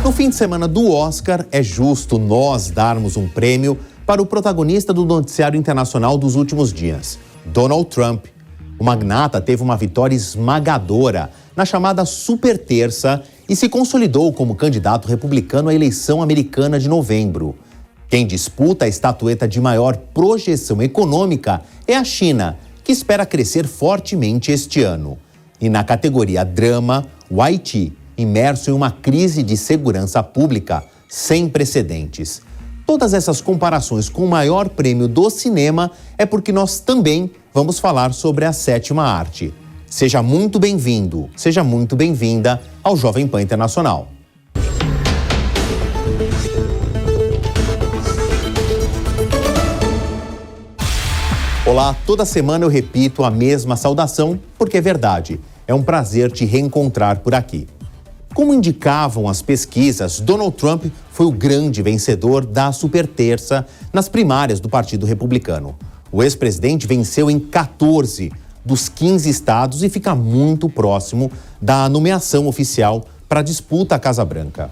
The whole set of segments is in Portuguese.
No fim de semana do Oscar, é justo nós darmos um prêmio para o protagonista do noticiário internacional dos últimos dias, Donald Trump. O magnata teve uma vitória esmagadora na chamada Super Terça e se consolidou como candidato republicano à eleição americana de novembro. Quem disputa a estatueta de maior projeção econômica é a China, que espera crescer fortemente este ano. E na categoria drama, o Haiti, imerso em uma crise de segurança pública sem precedentes. Todas essas comparações com o maior prêmio do cinema é porque nós também vamos falar sobre a sétima arte. Seja muito bem-vindo, seja muito bem-vinda ao Jovem Pan Internacional. Olá, toda semana eu repito a mesma saudação, porque é verdade, é um prazer te reencontrar por aqui. Como indicavam as pesquisas, Donald Trump foi o grande vencedor da Super Terça nas primárias do Partido Republicano. O ex-presidente venceu em 14 dos 15 estados e fica muito próximo da nomeação oficial para a disputa à Casa Branca.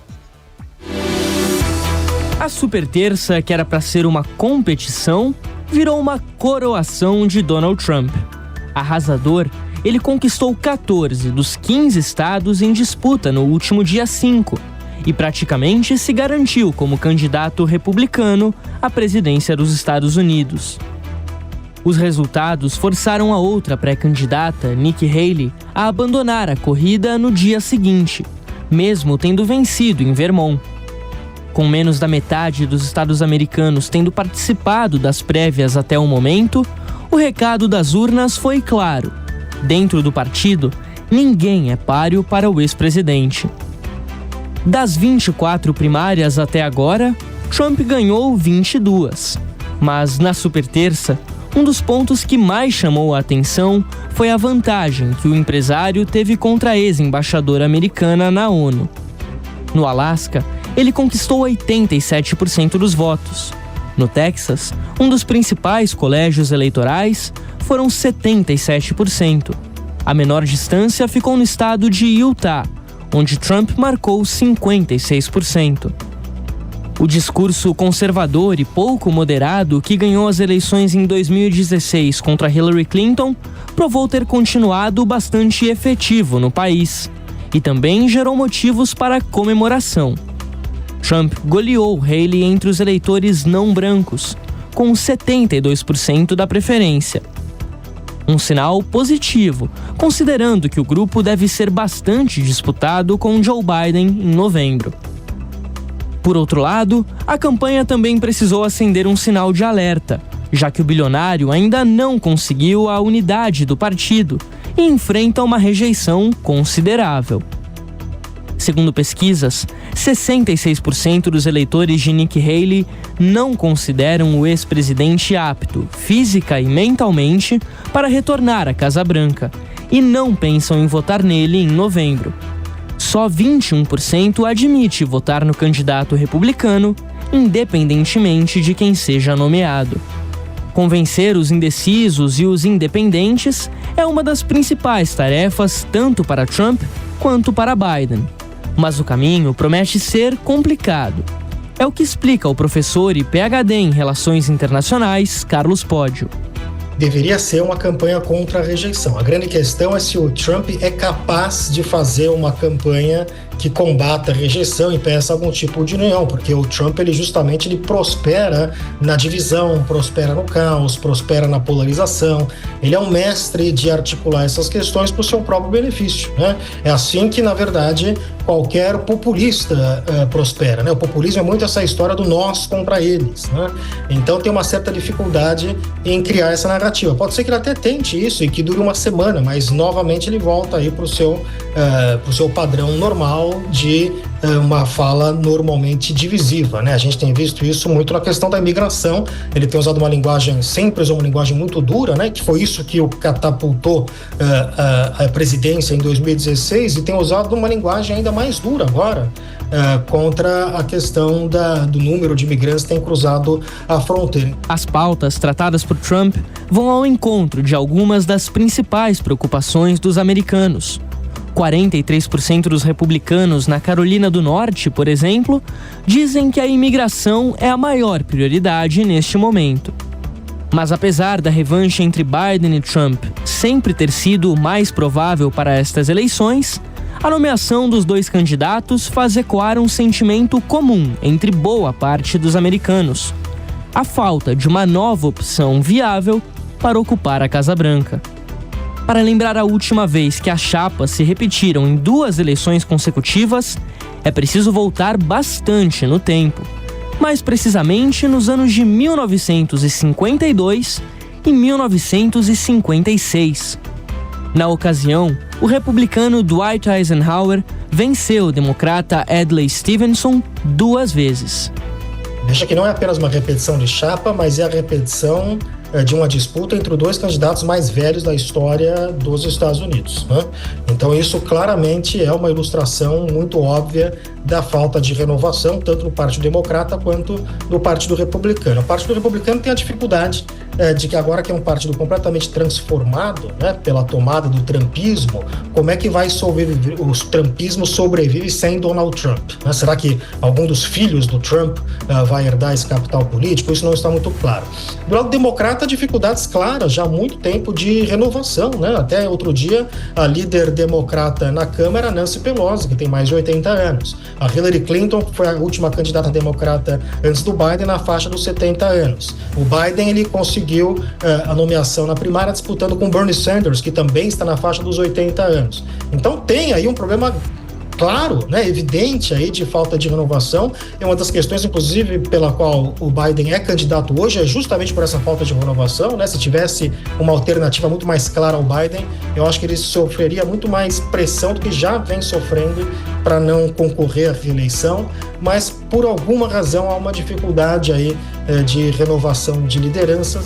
A Super Terça, que era para ser uma competição, virou uma coroação de Donald Trump. Arrasador, ele conquistou 14 dos 15 estados em disputa no último dia 5 e praticamente se garantiu como candidato republicano à presidência dos Estados Unidos. Os resultados forçaram a outra pré-candidata, Nikki Haley, a abandonar a corrida no dia seguinte, mesmo tendo vencido em Vermont. Com menos da metade dos estados americanos tendo participado das prévias até o momento, o recado das urnas foi claro. Dentro do partido, ninguém é páreo para o ex-presidente. Das 24 primárias até agora, Trump ganhou 22. Mas na Super Terça, um dos pontos que mais chamou a atenção foi a vantagem que o empresário teve contra a ex-embaixadora americana na ONU. No Alasca, ele conquistou 87% dos votos. No Texas, um dos principais colégios eleitorais, foram 77%. A menor distância ficou no estado de Utah, onde Trump marcou 56%. O discurso conservador e pouco moderado que ganhou as eleições em 2016 contra Hillary Clinton provou ter continuado bastante efetivo no país e também gerou motivos para comemoração. Trump goleou Haley entre os eleitores não brancos, com 72% da preferência. Um sinal positivo, considerando que o grupo deve ser bastante disputado com Joe Biden em novembro. Por outro lado, a campanha também precisou acender um sinal de alerta, já que o bilionário ainda não conseguiu a unidade do partido e enfrenta uma rejeição considerável. Segundo pesquisas, 66% dos eleitores de Nikki Haley não consideram o ex-presidente apto, física e mentalmente, para retornar à Casa Branca e não pensam em votar nele em novembro. Só 21% admite votar no candidato republicano, independentemente de quem seja nomeado. Convencer os indecisos e os independentes é uma das principais tarefas tanto para Trump quanto para Biden. Mas o caminho promete ser complicado. É o que explica o professor e PhD em Relações Internacionais, Carlos Poggio. Deveria ser uma campanha contra a rejeição. A grande questão é se o Trump é capaz de fazer uma campanha que combata a rejeição e peça algum tipo de união, porque o Trump ele prospera na divisão, prospera no caos, prospera na polarização. Ele é um mestre de articular essas questões para o seu próprio benefício, né? É assim que, na verdade, qualquer populista prospera, né? O populismo é muito essa história do nós contra eles, né? Então tem uma certa dificuldade em criar essa narrativa. Pode ser que ele até tente isso e que dure uma semana, mas novamente ele volta aí para o seu padrão normal de uma fala normalmente divisiva, né? A gente tem visto isso muito na questão da imigração. Ele tem usado uma linguagem, sempre usou uma linguagem muito dura, né? Que foi isso que o catapultou a presidência em 2016 e tem usado uma linguagem ainda mais dura agora contra a questão do número de imigrantes que tem cruzado a fronteira. As pautas tratadas por Trump vão ao encontro de algumas das principais preocupações dos americanos, 43% dos republicanos na Carolina do Norte, por exemplo, dizem que a imigração é a maior prioridade neste momento. Mas apesar da revanche entre Biden e Trump sempre ter sido o mais provável para estas eleições, a nomeação dos dois candidatos faz ecoar um sentimento comum entre boa parte dos americanos: a falta de uma nova opção viável para ocupar a Casa Branca. Para lembrar a última vez que as chapas se repetiram em 2 eleições consecutivas, é preciso voltar bastante no tempo, mais precisamente nos anos de 1952 e 1956. Na ocasião, o republicano Dwight Eisenhower venceu o democrata Adlai Stevenson 2 vezes. Veja que não é apenas uma repetição de chapa, mas é a repetição de uma disputa entre os 2 candidatos mais velhos da história dos Estados Unidos, né? Então isso claramente é uma ilustração muito óbvia da falta de renovação, tanto no Partido Democrata quanto no Partido Republicano. O Partido Republicano tem a dificuldade de que agora que é um partido completamente transformado, né, pela tomada do trumpismo, como é que vai sobreviver, o trumpismo sobrevive sem Donald Trump, né? Será que algum dos filhos do Trump vai herdar esse capital político? Isso não está muito claro. Do lado democrata, dificuldades claras já há muito tempo de renovação, né? Até outro dia, a líder democrata na Câmara, Nancy Pelosi, que tem mais de 80 anos. A Hillary Clinton foi a última candidata democrata antes do Biden, na faixa dos 70 anos. O Biden, ele conseguiu a nomeação na primária disputando com Bernie Sanders, que também está na faixa dos 80 anos. Então tem aí um problema claro, né, evidente aí de falta de renovação. É uma das questões, inclusive, pela qual o Biden é candidato hoje, é justamente por essa falta de renovação, né? Se tivesse uma alternativa muito mais clara ao Biden, eu acho que ele sofreria muito mais pressão do que já vem sofrendo para não concorrer à reeleição, mas por alguma razão há uma dificuldade aí de renovação de lideranças.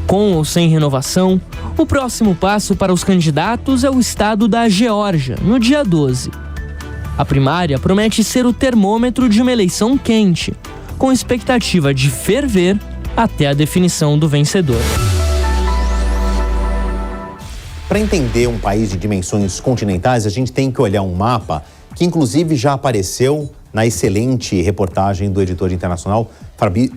Com ou sem renovação, o próximo passo para os candidatos é o estado da Geórgia, no dia 12. A primária promete ser o termômetro de uma eleição quente, com expectativa de ferver até a definição do vencedor. Para entender um país de dimensões continentais, a gente tem que olhar um mapa que inclusive já apareceu na excelente reportagem do editor internacional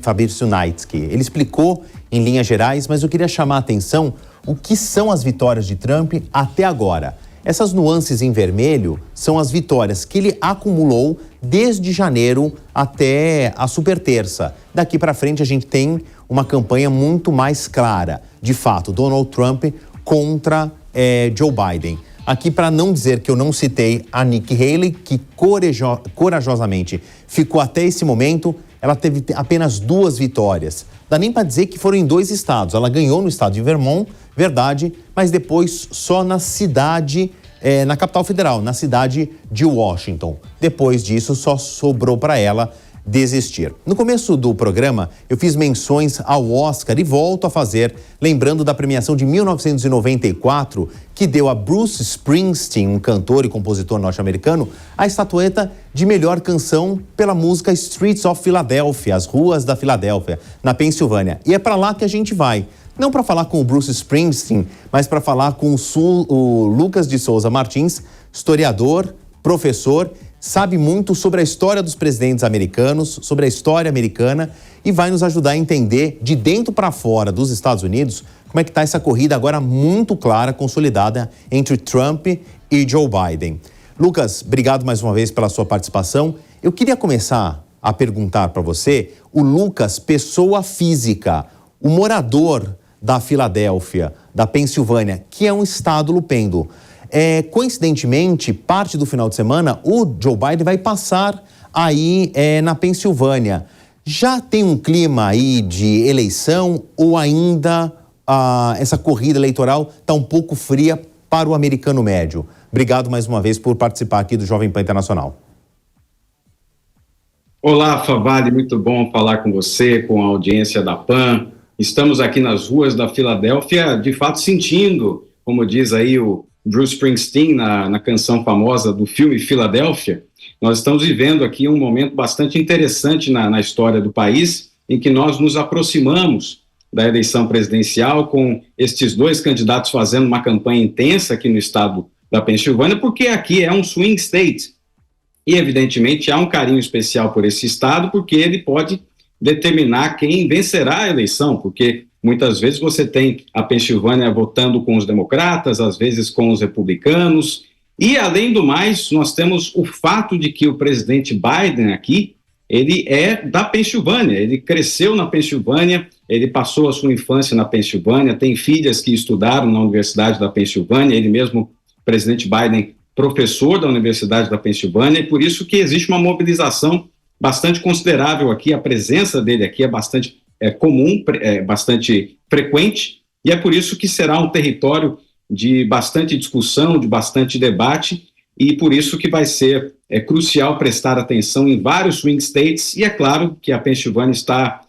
Fabrício Naitsky. Ele explicou em linhas gerais, mas eu queria chamar a atenção o que são as vitórias de Trump até agora. Essas nuances em vermelho são as vitórias que ele acumulou desde janeiro até a superterça. Daqui para frente a gente tem uma campanha muito mais clara. De fato, Donald Trump contra Joe Biden. Aqui, para não dizer que eu não citei a Nikki Haley, que corajosamente ficou até esse momento, ela teve apenas 2 vitórias. Dá nem para dizer que foram em 2 estados. Ela ganhou no estado de Vermont, verdade, mas depois só na cidade, na capital federal, na cidade de Washington. Depois disso, só sobrou para ela desistir. No começo do programa, eu fiz menções ao Oscar e volto a fazer, lembrando da premiação de 1994, que deu a Bruce Springsteen, um cantor e compositor norte-americano, a estatueta de melhor canção pela música Streets of Philadelphia, as ruas da Filadélfia, na Pensilvânia. E é para lá que a gente vai. Não para falar com o Bruce Springsteen, mas para falar com o Lucas de Souza Martins, historiador, professor, sabe muito sobre a história dos presidentes americanos, sobre a história americana e vai nos ajudar a entender de dentro para fora dos Estados Unidos como é que está essa corrida agora muito clara, consolidada entre Trump e Joe Biden. Lucas, obrigado mais uma vez pela sua participação. Eu queria começar a perguntar para você, o Lucas, pessoa física, o morador da Filadélfia, da Pensilvânia, que é um estado lupendo. Coincidentemente, parte do final de semana, o Joe Biden vai passar aí na Pensilvânia. Já tem um clima aí de eleição ou ainda essa corrida eleitoral está um pouco fria para o americano médio? Obrigado mais uma vez por participar aqui do Jovem Pan Internacional. Olá, Favale, muito bom falar com você, com a audiência da PAN. Estamos aqui nas ruas da Filadélfia, de fato sentindo, como diz aí o Bruce Springsteen na canção famosa do filme Filadélfia. Nós estamos vivendo aqui um momento bastante interessante na história do país, em que nós nos aproximamos da eleição presidencial com estes 2 candidatos fazendo uma campanha intensa aqui no estado da Pensilvânia, porque aqui é um swing state. E, evidentemente, há um carinho especial por esse estado, porque ele pode determinar quem vencerá a eleição, porque muitas vezes você tem a Pensilvânia votando com os democratas, às vezes com os republicanos, e, além do mais, nós temos o fato de que o presidente Biden aqui, ele é da Pensilvânia, ele cresceu na Pensilvânia, ele passou a sua infância na Pensilvânia, tem filhas que estudaram na Universidade da Pensilvânia, ele mesmo, o presidente Biden, professor da Universidade da Pensilvânia, e por isso que existe uma mobilização bastante considerável aqui, a presença dele aqui é bastante comum, bastante frequente, e é por isso que será um território de bastante discussão, de bastante debate, e por isso que vai ser crucial prestar atenção em vários swing states, e é claro que a Pensilvânia está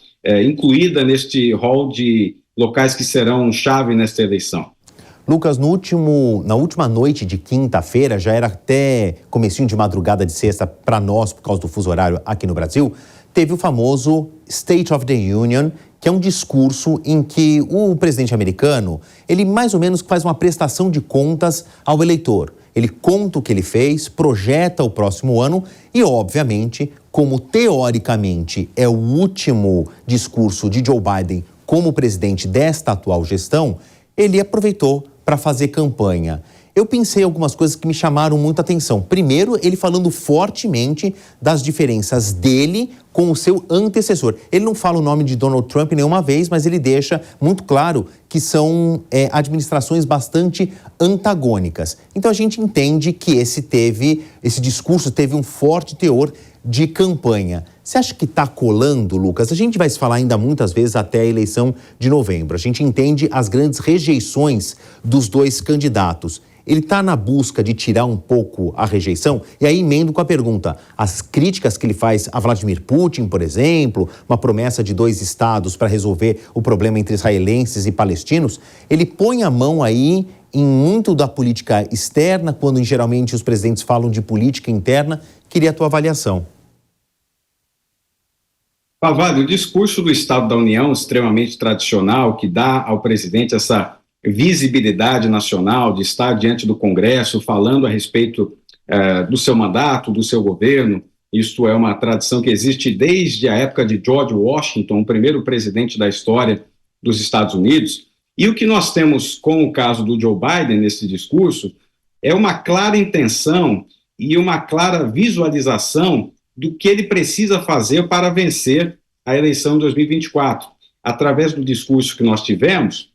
incluída neste hall de locais que serão chave nesta eleição. Lucas, na última noite de quinta-feira, já era até comecinho de madrugada de sexta para nós, por causa do fuso horário aqui no Brasil, teve o famoso State of the Union, que é um discurso em que o presidente americano, ele mais ou menos faz uma prestação de contas ao eleitor. Ele conta o que ele fez, projeta o próximo ano e, obviamente, como teoricamente é o último discurso de Joe Biden como presidente desta atual gestão, ele aproveitou para fazer campanha. Eu pensei em algumas coisas que me chamaram muita atenção. Primeiro, ele falando fortemente das diferenças dele com o seu antecessor. Ele não fala o nome de Donald Trump nenhuma vez, mas ele deixa muito claro que são administrações bastante antagônicas. Então a gente entende que esse discurso teve um forte teor de campanha. Você acha que está colando, Lucas? A gente vai se falar ainda muitas vezes até a eleição de novembro. A gente entende as grandes rejeições dos dois candidatos. Ele está na busca de tirar um pouco a rejeição? E aí emendo com a pergunta, as críticas que ele faz a Vladimir Putin, por exemplo, uma promessa de 2 estados para resolver o problema entre israelenses e palestinos, ele põe a mão aí em muito da política externa, quando geralmente os presidentes falam de política interna. Queria a tua avaliação. Pavale, o discurso do Estado da União, extremamente tradicional, que dá ao presidente essa visibilidade nacional de estar diante do Congresso, falando a respeito do seu mandato, do seu governo. Isto é uma tradição que existe desde a época de George Washington, o primeiro presidente da história dos Estados Unidos. E o que nós temos com o caso do Joe Biden nesse discurso é uma clara intenção e uma clara visualização do que ele precisa fazer para vencer a eleição de 2024. Através do discurso que nós tivemos,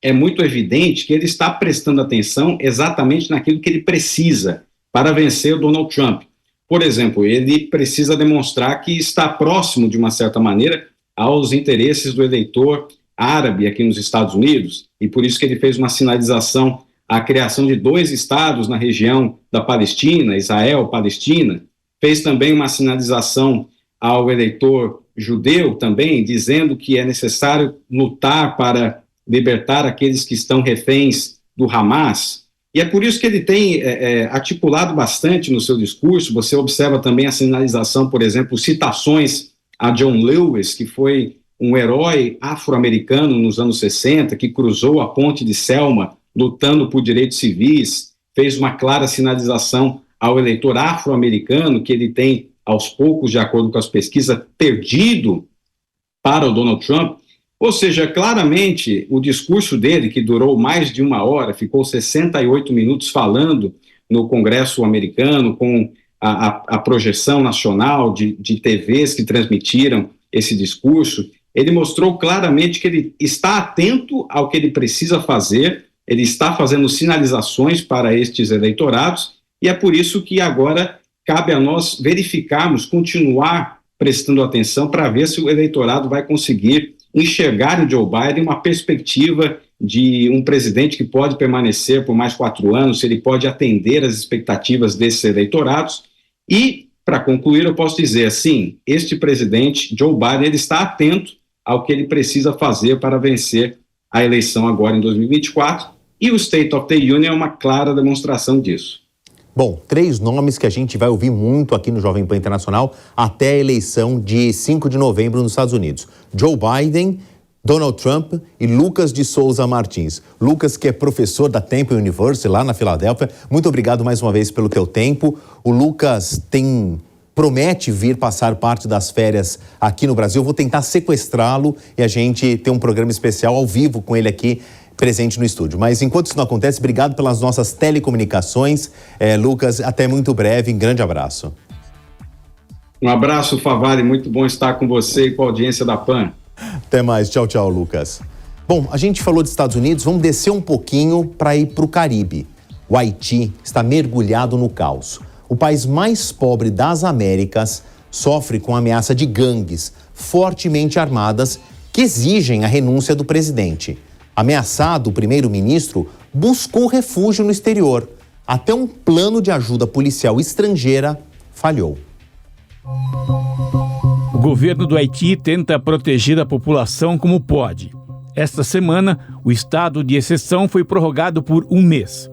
é muito evidente que ele está prestando atenção exatamente naquilo que ele precisa para vencer o Donald Trump. Por exemplo, ele precisa demonstrar que está próximo, de uma certa maneira, aos interesses do eleitor árabe aqui nos Estados Unidos, e por isso que ele fez uma sinalização à criação de 2 estados na região da Palestina, Israel-Palestina. Fez também uma sinalização ao eleitor judeu também, dizendo que é necessário lutar para libertar aqueles que estão reféns do Hamas. E é por isso que ele tem articulado bastante no seu discurso. Você observa também a sinalização, por exemplo, citações a John Lewis, que foi um herói afro-americano nos anos 60, que cruzou a ponte de Selma lutando por direitos civis, fez uma clara sinalização ao eleitor afro-americano, que ele tem, aos poucos, de acordo com as pesquisas, perdido para o Donald Trump. Ou seja, claramente, o discurso dele, que durou mais de 1 hora, ficou 68 minutos falando no Congresso americano, com a projeção nacional de TVs que transmitiram esse discurso, ele mostrou claramente que ele está atento ao que ele precisa fazer, ele está fazendo sinalizações para estes eleitorados, e é por isso que agora cabe a nós verificarmos, continuar prestando atenção para ver se o eleitorado vai conseguir enxergar em Joe Biden uma perspectiva de um presidente que pode permanecer por mais 4 anos, se ele pode atender às expectativas desses eleitorados. E, para concluir, eu posso dizer assim, este presidente, Joe Biden, ele está atento ao que ele precisa fazer para vencer a eleição agora em 2024, e o State of the Union é uma clara demonstração disso. Bom, 3 nomes que a gente vai ouvir muito aqui no Jovem Pan Internacional até a eleição de 5 de novembro nos Estados Unidos. Joe Biden, Donald Trump e Lucas de Souza Martins. Lucas, que é professor da Temple University lá na Filadélfia, muito obrigado mais uma vez pelo teu tempo. O Lucas promete vir passar parte das férias aqui no Brasil. Eu vou tentar sequestrá-lo e a gente ter um programa especial ao vivo com ele aqui presente no estúdio. Mas enquanto isso não acontece, obrigado pelas nossas telecomunicações. Lucas, até muito breve. Um grande abraço. Um abraço, Favale. Muito bom estar com você e com a audiência da PAN. Até mais. Tchau, tchau, Lucas. Bom, a gente falou dos Estados Unidos, vamos descer um pouquinho para ir para o Caribe. O Haiti está mergulhado no caos. O país mais pobre das Américas sofre com a ameaça de gangues fortemente armadas que exigem a renúncia do presidente. Ameaçado, o primeiro-ministro buscou refúgio no exterior. Até um plano de ajuda policial estrangeira falhou. O governo do Haiti tenta proteger a população como pode. Esta semana, o estado de exceção foi prorrogado por um mês.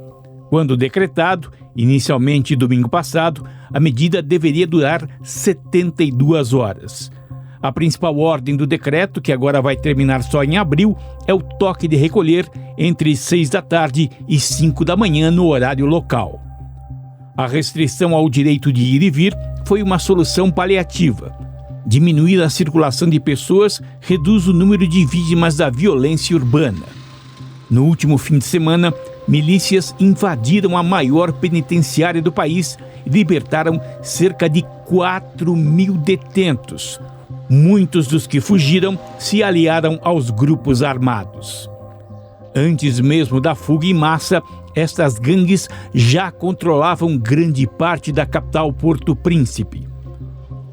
Quando decretado, inicialmente domingo passado, a medida deveria durar 72 horas. A principal ordem do decreto, que agora vai terminar só em abril, é o toque de recolher entre 6 da tarde e 5 da manhã no horário local. A restrição ao direito de ir e vir foi uma solução paliativa. Diminuir a circulação de pessoas reduz o número de vítimas da violência urbana. No último fim de semana, milícias invadiram a maior penitenciária do país e libertaram cerca de 4.000 detentos. Muitos dos que fugiram se aliaram aos grupos armados. Antes mesmo da fuga em massa, estas gangues já controlavam grande parte da capital Porto Príncipe.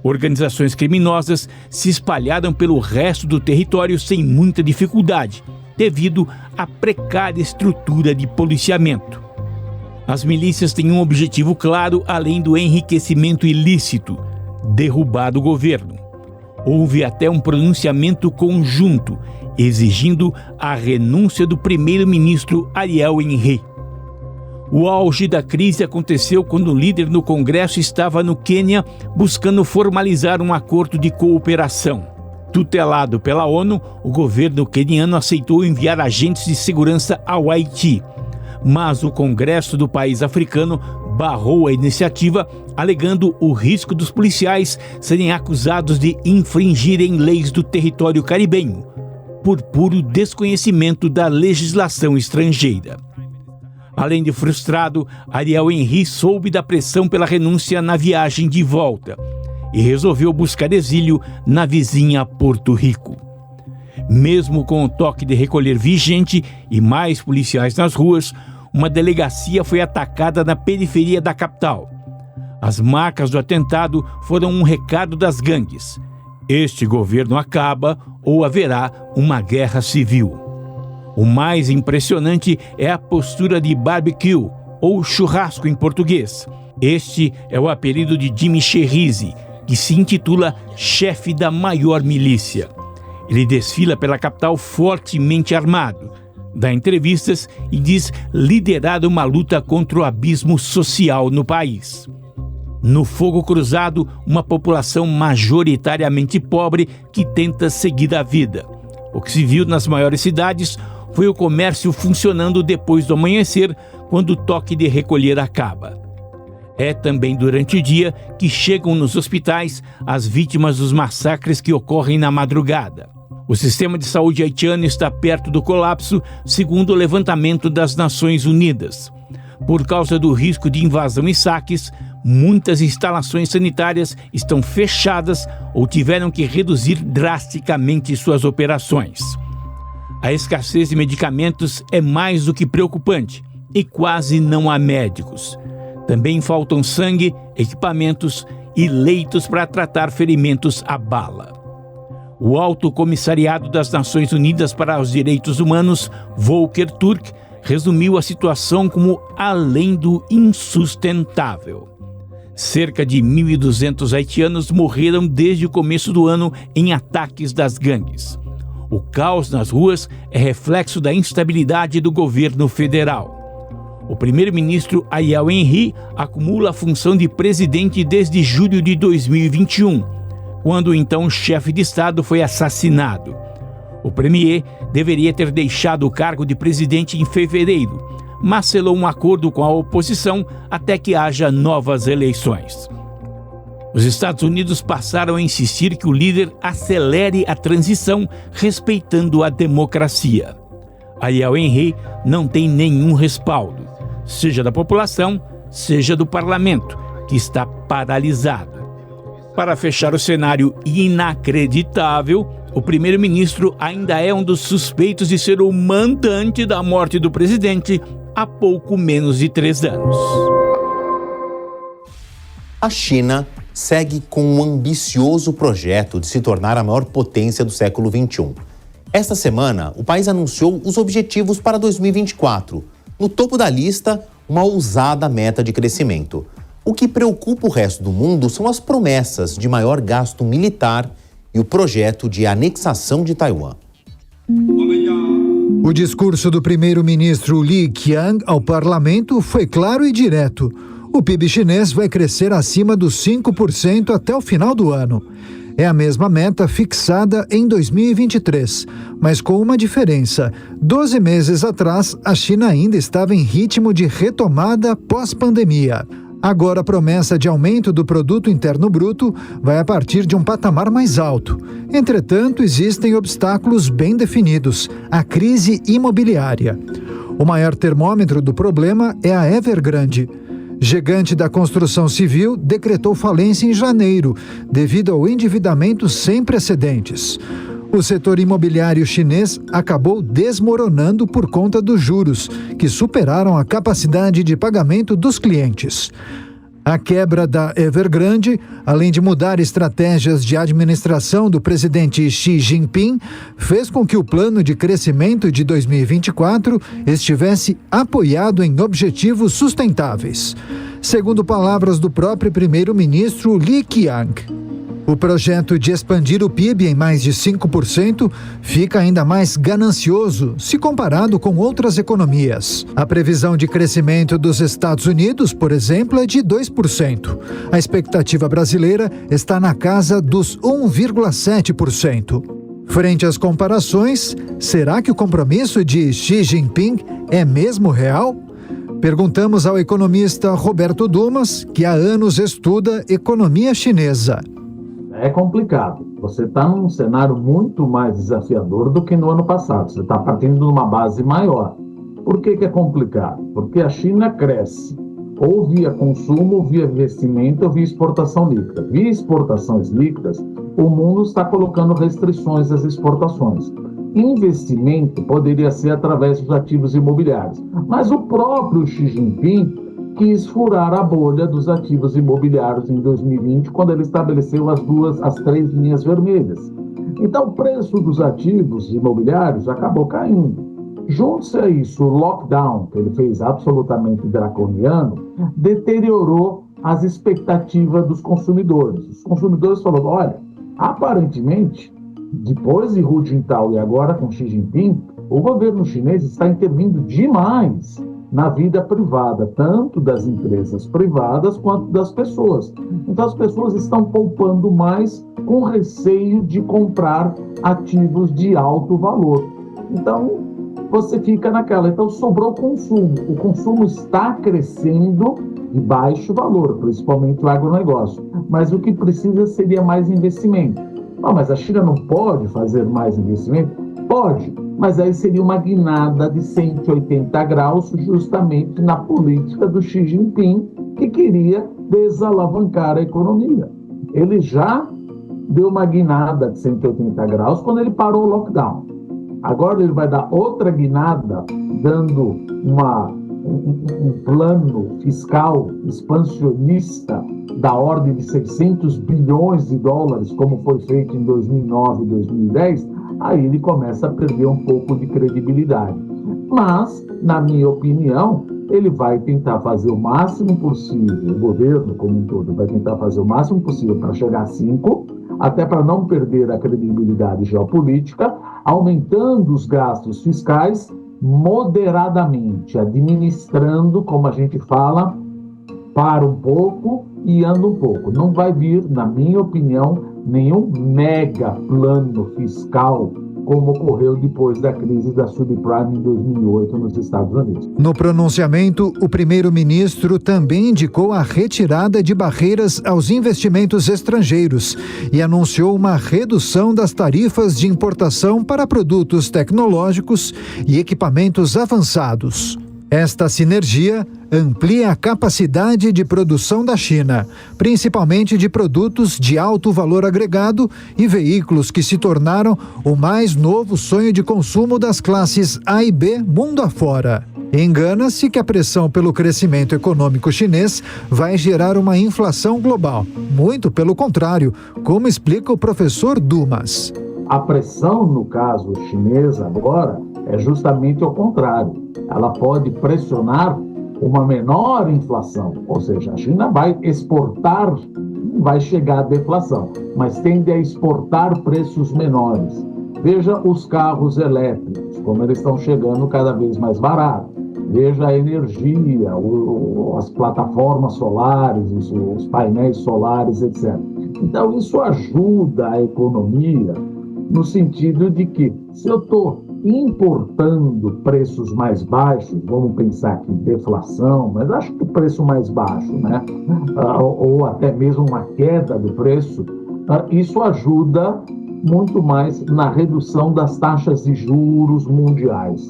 Organizações criminosas se espalharam pelo resto do território sem muita dificuldade, devido à precária estrutura de policiamento. As milícias têm um objetivo claro além do enriquecimento ilícito: derrubar o governo. Houve até um pronunciamento conjunto, exigindo a renúncia do primeiro-ministro Ariel Henry. O auge da crise aconteceu quando o líder no Congresso estava no Quênia buscando formalizar um acordo de cooperação. Tutelado pela ONU, o governo queniano aceitou enviar agentes de segurança ao Haiti. Mas o Congresso do país africano barrou a iniciativa, alegando o risco dos policiais serem acusados de infringirem leis do território caribenho, por puro desconhecimento da legislação estrangeira. Além de frustrado, Ariel Henry soube da pressão pela renúncia na viagem de volta e resolveu buscar exílio na vizinha Porto Rico. Mesmo com o toque de recolher vigente e mais policiais nas ruas, uma delegacia foi atacada na periferia da capital. As marcas do atentado foram um recado das gangues: este governo acaba ou haverá uma guerra civil. O mais impressionante é a postura de barbecue, ou churrasco em português. Este é o apelido de Jimmy Cherizi, que se intitula chefe da maior milícia. Ele desfila pela capital fortemente armado, dá entrevistas e diz liderar uma luta contra o abismo social no país. No fogo cruzado, uma população majoritariamente pobre que tenta seguir a vida. O que se viu nas maiores cidades foi o comércio funcionando depois do amanhecer, quando o toque de recolher acaba. É também durante o dia que chegam nos hospitais as vítimas dos massacres que ocorrem na madrugada. O sistema de saúde haitiano está perto do colapso, segundo o levantamento das Nações Unidas. Por causa do risco de invasão e saques, muitas instalações sanitárias estão fechadas ou tiveram que reduzir drasticamente suas operações. A escassez de medicamentos é mais do que preocupante e quase não há médicos. Também faltam sangue, equipamentos e leitos para tratar ferimentos à bala. O Alto Comissariado das Nações Unidas para os Direitos Humanos, Volker Turk, resumiu a situação como além do insustentável. Cerca de 1.200 haitianos morreram desde o começo do ano em ataques das gangues. O caos nas ruas é reflexo da instabilidade do governo federal. O primeiro-ministro Ariel Henry acumula a função de presidente desde julho de 2021, quando o então chefe de Estado foi assassinado. O premier deveria ter deixado o cargo de presidente em fevereiro, mas selou um acordo com a oposição até que haja novas eleições. Os Estados Unidos passaram a insistir que o líder acelere a transição, respeitando a democracia. Ariel Henry não tem nenhum respaldo, seja da população, seja do parlamento, que está paralisado. Para fechar o cenário inacreditável, o primeiro-ministro ainda é um dos suspeitos de ser o mandante da morte do presidente há pouco menos de 3 anos. A China segue com um ambicioso projeto de se tornar a maior potência do século XXI. Esta semana, o país anunciou os objetivos para 2024. No topo da lista, uma ousada meta de crescimento. O que preocupa o resto do mundo são as promessas de maior gasto militar e o projeto de anexação de Taiwan. O discurso do primeiro-ministro Li Qiang ao parlamento foi claro e direto. O PIB chinês vai crescer acima dos 5% até o final do ano. É a mesma meta fixada em 2023, mas com uma diferença. 12 meses atrás, a China ainda estava em ritmo de retomada pós-pandemia. Agora a promessa de aumento do produto interno bruto vai a partir de um patamar mais alto. Entretanto, existem obstáculos bem definidos: a crise imobiliária. O maior termômetro do problema é a Evergrande. Gigante da construção civil decretou falência em janeiro, devido ao endividamento sem precedentes. O setor imobiliário chinês acabou desmoronando por conta dos juros, que superaram a capacidade de pagamento dos clientes. A quebra da Evergrande, além de mudar estratégias de administração do presidente Xi Jinping, fez com que o plano de crescimento de 2024 estivesse apoiado em objetivos sustentáveis. Segundo palavras do próprio primeiro-ministro Li Qiang, o projeto de expandir o PIB em mais de 5% fica ainda mais ganancioso se comparado com outras economias. A previsão de crescimento dos Estados Unidos, por exemplo, é de 2%. A expectativa brasileira está na casa dos 1,7%. Frente às comparações, será que o compromisso de Xi Jinping é mesmo real? Perguntamos ao economista Roberto Dumas, que há anos estuda economia chinesa. É complicado. Você está num cenário muito mais desafiador do que no ano passado. Você está partindo de uma base maior. Por que é complicado? Porque a China cresce ou via consumo, via investimento, ou via exportação líquida. Via exportações líquidas, o mundo está colocando restrições às exportações. Investimento poderia ser através dos ativos imobiliários. Mas o próprio Xi Jinping quis furar a bolha dos ativos imobiliários em 2020, quando ele estabeleceu as 3 linhas vermelhas. Então, o preço dos ativos imobiliários acabou caindo. Junto-se a isso, o lockdown, que ele fez absolutamente draconiano, deteriorou as expectativas dos consumidores. Os consumidores falaram, olha, aparentemente, depois de Hu Jintao e agora com Xi Jinping, o governo chinês está intervindo demais na vida privada, tanto das empresas privadas quanto das pessoas. Então as pessoas estão poupando mais com receio de comprar ativos de alto valor. Então você fica naquela, então sobrou consumo. O consumo está crescendo de baixo valor, principalmente o agronegócio. Mas o que precisa seria mais investimento. Mas a China não pode fazer mais investimento? Pode, mas aí seria uma guinada de 180 graus justamente na política do Xi Jinping, que queria desalavancar a economia. Ele já deu uma guinada de 180 graus quando ele parou o lockdown. Agora ele vai dar outra guinada, dando um plano fiscal expansionista da ordem de 600 bilhões de dólares, como foi feito em 2009 e 2010, aí ele começa a perder um pouco de credibilidade. Mas, na minha opinião, ele vai tentar fazer o máximo possível, o governo como um todo vai tentar fazer o máximo possível para chegar a 5, até para não perder a credibilidade geopolítica, aumentando os gastos fiscais moderadamente, administrando, como a gente fala, para um pouco e anda um pouco. Não vai vir, na minha opinião, nenhum mega plano fiscal como ocorreu depois da crise da subprime em 2008 nos Estados Unidos. No pronunciamento, o primeiro-ministro também indicou a retirada de barreiras aos investimentos estrangeiros e anunciou uma redução das tarifas de importação para produtos tecnológicos e equipamentos avançados. Esta sinergia amplia a capacidade de produção da China, principalmente de produtos de alto valor agregado e veículos que se tornaram o mais novo sonho de consumo das classes A e B mundo afora. Engana-se que a pressão pelo crescimento econômico chinês vai gerar uma inflação global. Muito pelo contrário, como explica o professor Dumas. A pressão, no caso chinês agora, é justamente o contrário. Ela pode pressionar uma menor inflação, ou seja, a China vai exportar, vai chegar à deflação, mas tende a exportar preços menores. Veja os carros elétricos, como eles estão chegando cada vez mais baratos. Veja a energia, as plataformas solares, os painéis solares, etc. Então, isso ajuda a economia no sentido de que, se eu estou importando preços mais baixos, vamos pensar que deflação, mas acho que o preço mais baixo, né? Ou até mesmo uma queda do preço, isso ajuda muito mais na redução das taxas de juros mundiais.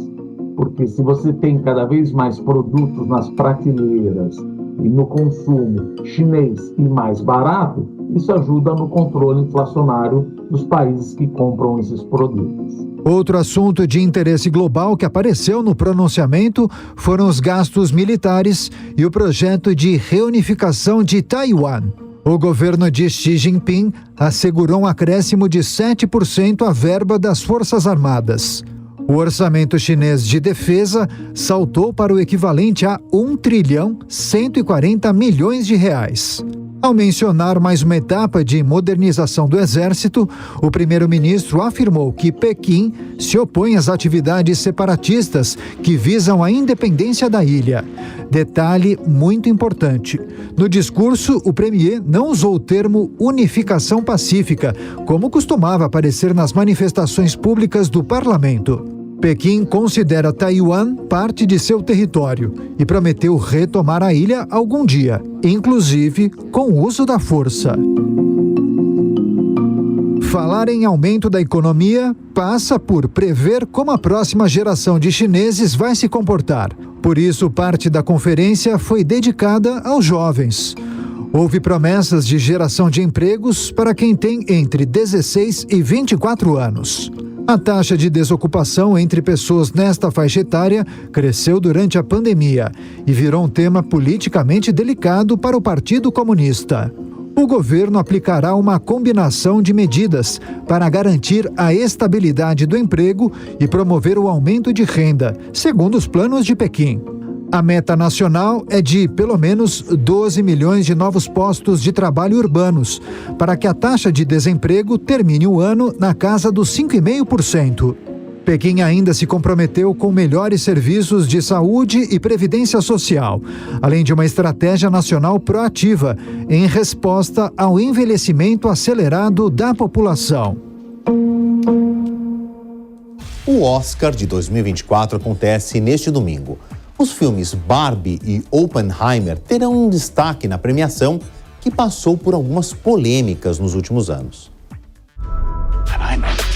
Porque se você tem cada vez mais produtos nas prateleiras e no consumo chinês e mais barato, isso ajuda no controle inflacionário dos países que compram esses produtos. Outro assunto de interesse global que apareceu no pronunciamento foram os gastos militares e o projeto de reunificação de Taiwan. O governo de Xi Jinping assegurou um acréscimo de 7% à verba das Forças Armadas. O orçamento chinês de defesa saltou para o equivalente a 1.140 bilhões de reais. Ao mencionar mais uma etapa de modernização do exército, o primeiro-ministro afirmou que Pequim se opõe às atividades separatistas que visam a independência da ilha. Detalhe muito importante: no discurso, o premier não usou o termo unificação pacífica, como costumava aparecer nas manifestações públicas do parlamento. Pequim considera Taiwan parte de seu território e prometeu retomar a ilha algum dia, inclusive com o uso da força. Falar em aumento da economia passa por prever como a próxima geração de chineses vai se comportar. Por isso, parte da conferência foi dedicada aos jovens. Houve promessas de geração de empregos para quem tem entre 16 e 24 anos. A taxa de desocupação entre pessoas nesta faixa etária cresceu durante a pandemia e virou um tema politicamente delicado para o Partido Comunista. O governo aplicará uma combinação de medidas para garantir a estabilidade do emprego e promover o aumento de renda, segundo os planos de Pequim. A meta nacional é de pelo menos 12 milhões de novos postos de trabalho urbanos, para que a taxa de desemprego termine o ano na casa dos 5,5%. Pequim ainda se comprometeu com melhores serviços de saúde e previdência social, além de uma estratégia nacional proativa em resposta ao envelhecimento acelerado da população. O Oscar de 2024 acontece neste domingo. Os filmes Barbie e Oppenheimer terão um destaque na premiação que passou por algumas polêmicas nos últimos anos.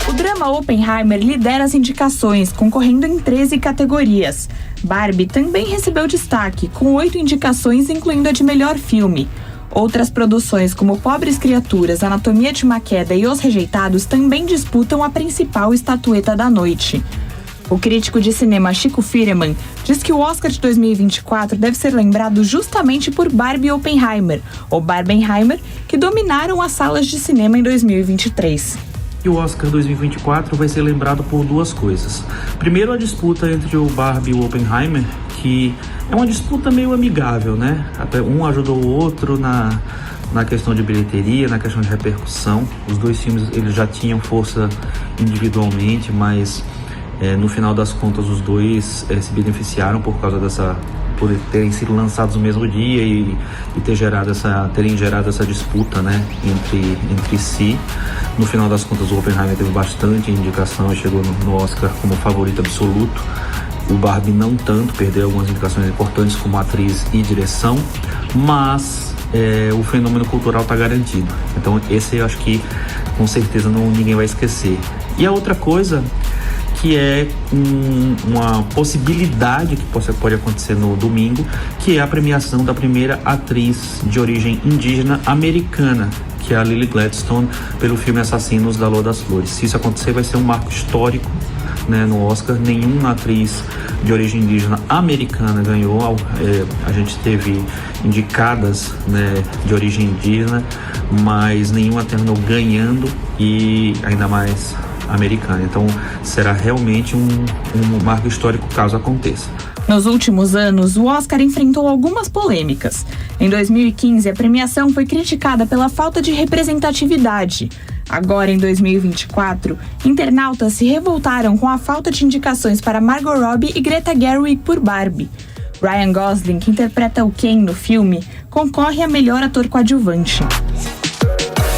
O drama Oppenheimer lidera as indicações, concorrendo em 13 categorias. Barbie também recebeu destaque, com 8 indicações, incluindo a de melhor filme. Outras produções, como Pobres Criaturas, Anatomia de uma Queda e Os Rejeitados, também disputam a principal estatueta da noite. O crítico de cinema Chico Firman diz que o Oscar de 2024 deve ser lembrado justamente por Barbie e Oppenheimer, ou Barbenheimer, que dominaram as salas de cinema em 2023. E o Oscar 2024 vai ser lembrado por duas coisas. Primeiro, a disputa entre o Barbie e o Oppenheimer, que é uma disputa meio amigável, né? Até um ajudou o outro na questão de bilheteria, na questão de repercussão. Os dois filmes eles já tinham força individualmente, mas no final das contas os dois se beneficiaram por causa por terem sido lançados no mesmo dia e terem gerado essa disputa, né, entre si. No final das contas, o Oppenheimer teve bastante indicação e chegou no Oscar como favorito absoluto. O Barbie não tanto, perdeu algumas indicações importantes como atriz e direção, mas o fenômeno cultural está garantido. Então esse eu acho que com certeza ninguém vai esquecer. E a outra coisa que é uma possibilidade que pode acontecer no domingo, que é a premiação da primeira atriz de origem indígena americana, que é a Lily Gladstone, pelo filme Assassinos da Lua das Flores. Se isso acontecer, vai ser um marco histórico, né, no Oscar. Nenhuma atriz de origem indígena americana ganhou. A gente teve indicadas, né, de origem indígena, mas nenhuma terminou ganhando, e ainda mais americana. Então será realmente um marco histórico caso aconteça. Nos últimos anos, o Oscar enfrentou algumas polêmicas. Em 2015, a premiação foi criticada pela falta de representatividade. Agora, em 2024, internautas se revoltaram com a falta de indicações para Margot Robbie e Greta Gerwig por Barbie. Ryan Gosling, que interpreta o Ken no filme, concorre a melhor ator coadjuvante.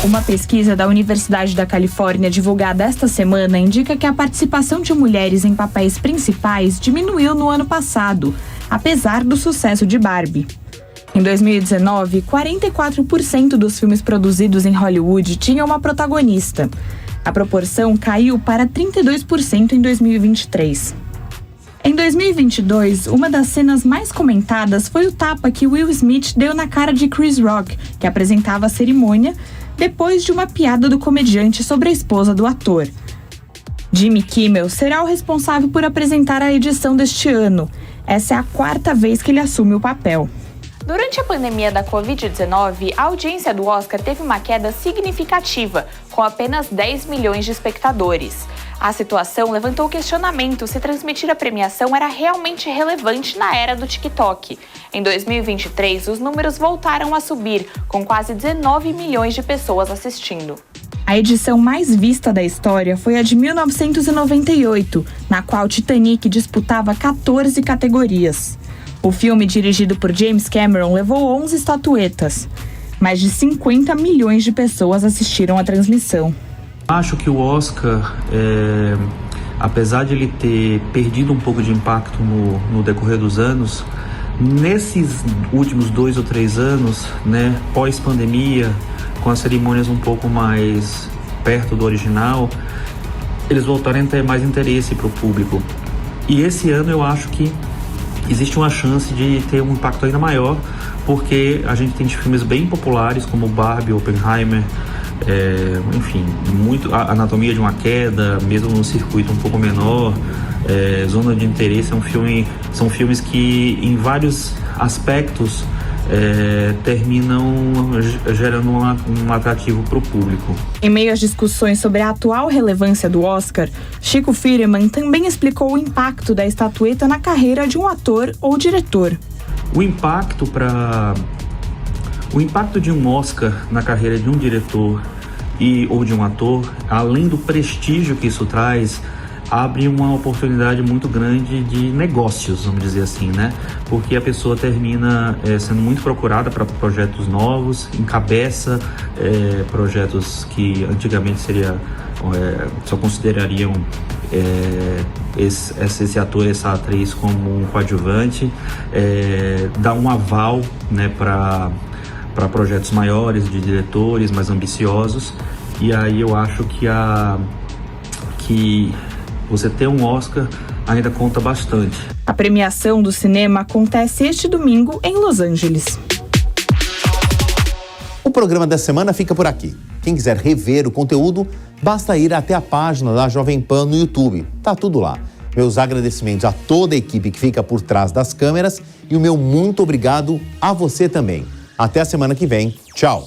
Uma pesquisa da Universidade da Califórnia divulgada esta semana indica que a participação de mulheres em papéis principais diminuiu no ano passado, apesar do sucesso de Barbie. Em 2019, 44% dos filmes produzidos em Hollywood tinham uma protagonista. A proporção caiu para 32% em 2023. Em 2022, uma das cenas mais comentadas foi o tapa que Will Smith deu na cara de Chris Rock, que apresentava a cerimônia, depois de uma piada do comediante sobre a esposa do ator. Jimmy Kimmel será o responsável por apresentar a edição deste ano. Essa é a 4ª vez que ele assume o papel. Durante a pandemia da Covid-19, a audiência do Oscar teve uma queda significativa, com apenas 10 milhões de espectadores. A situação levantou questionamento se transmitir a premiação era realmente relevante na era do TikTok. Em 2023, os números voltaram a subir, com quase 19 milhões de pessoas assistindo. A edição mais vista da história foi a de 1998, na qual Titanic disputava 14 categorias. O filme, dirigido por James Cameron, levou 11 estatuetas. Mais de 50 milhões de pessoas assistiram à transmissão. Acho que o Oscar, apesar de ele ter perdido um pouco de impacto no decorrer dos anos, nesses últimos 2 ou 3 anos, né, pós-pandemia, com as cerimônias um pouco mais perto do original, eles voltaram a ter mais interesse para o público. E esse ano eu acho que existe uma chance de ter um impacto ainda maior, porque a gente tem filmes bem populares como Barbie, Oppenheimer, enfim, muito Anatomia de uma Queda, mesmo num circuito um pouco menor, Zona de Interesse são filmes que em vários aspectos terminam gerando um atrativo para o público. Em meio às discussões sobre a atual relevância do Oscar, Chico Firman também explicou o impacto da estatueta na carreira de um ator ou diretor. O impacto de um Oscar na carreira de um diretor ou de um ator, além do prestígio que isso traz, abre uma oportunidade muito grande de negócios, vamos dizer assim, né? Porque a pessoa termina sendo muito procurada para projetos novos, encabeça projetos que antigamente só considerariam esse ator, essa atriz como um coadjuvante, dá um aval, né, para projetos maiores, de diretores mais ambiciosos. E aí eu acho que você ter um Oscar ainda conta bastante. A premiação do cinema acontece este domingo em Los Angeles. O programa da semana fica por aqui. Quem quiser rever o conteúdo, basta ir até a página da Jovem Pan no YouTube. Tá tudo lá. Meus agradecimentos a toda a equipe que fica por trás das câmeras e o meu muito obrigado a você também. Até a semana que vem. Tchau.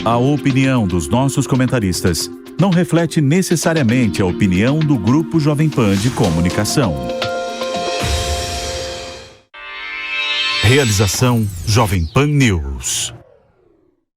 A opinião dos nossos comentaristas não reflete necessariamente a opinião do Grupo Jovem Pan de Comunicação. Realização Jovem Pan News.